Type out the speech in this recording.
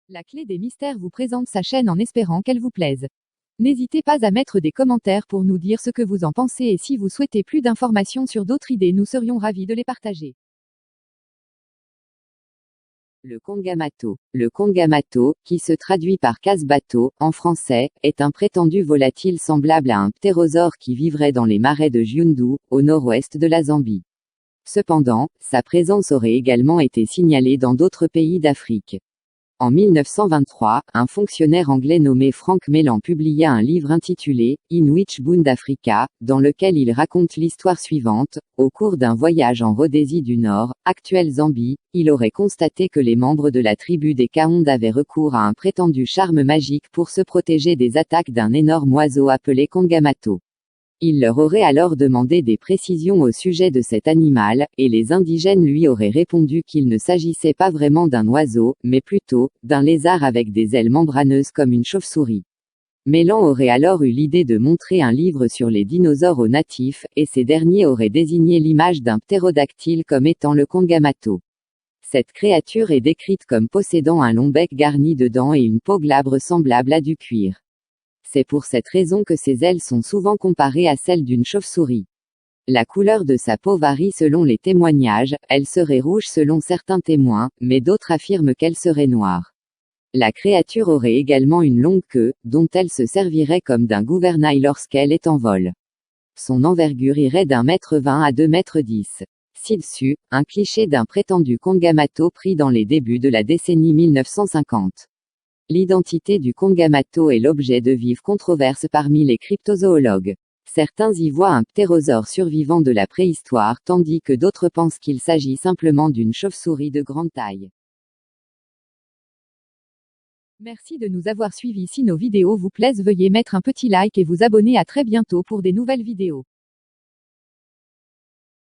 La Clé des Mystères vous présente sa chaîne en espérant qu'elle vous plaise. N'hésitez pas à mettre des commentaires pour nous dire ce que vous en pensez et si vous souhaitez plus d'informations sur d'autres idées, nous serions ravis de les partager. Le Kongamato. Le Kongamato, qui se traduit par casse-bateau, en français, est un prétendu volatile semblable à un ptérosaure qui vivrait dans les marais de Giundu, au nord-ouest de la Zambie. Cependant, sa présence aurait également été signalée dans d'autres pays d'Afrique. En 1923, un fonctionnaire anglais nommé Frank Mellan publia un livre intitulé « In Which Bound Africa », dans lequel il raconte l'histoire suivante. Au cours d'un voyage en Rhodésie du Nord, actuelle Zambie, il aurait constaté que les membres de la tribu des Kaonde avaient recours à un prétendu charme magique pour se protéger des attaques d'un énorme oiseau appelé Kongamato. Il leur aurait alors demandé des précisions au sujet de cet animal, et les indigènes lui auraient répondu qu'il ne s'agissait pas vraiment d'un oiseau, mais plutôt, d'un lézard avec des ailes membraneuses comme une chauve-souris. Mellan aurait alors eu l'idée de montrer un livre sur les dinosaures aux natifs, et ces derniers auraient désigné l'image d'un ptérodactyle comme étant le Kongamato. Cette créature est décrite comme possédant un long bec garni de dents et une peau glabre semblable à du cuir. C'est pour cette raison que ses ailes sont souvent comparées à celles d'une chauve-souris. La couleur de sa peau varie selon les témoignages, elle serait rouge selon certains témoins, mais d'autres affirment qu'elle serait noire. La créature aurait également une longue queue, dont elle se servirait comme d'un gouvernail lorsqu'elle est en vol. Son envergure irait d'1,20 m à 2,10 m. Ci-dessus, un cliché d'un prétendu Kongamato pris dans les débuts de la décennie 1950. L'identité du Kongamato est l'objet de vives controverses parmi les cryptozoologues. Certains y voient un ptérosaure survivant de la préhistoire tandis que d'autres pensent qu'il s'agit simplement d'une chauve-souris de grande taille. Merci de nous avoir suivis. Si nos vidéos vous plaisent, veuillez mettre un petit like et vous abonner. À très bientôt pour des nouvelles vidéos.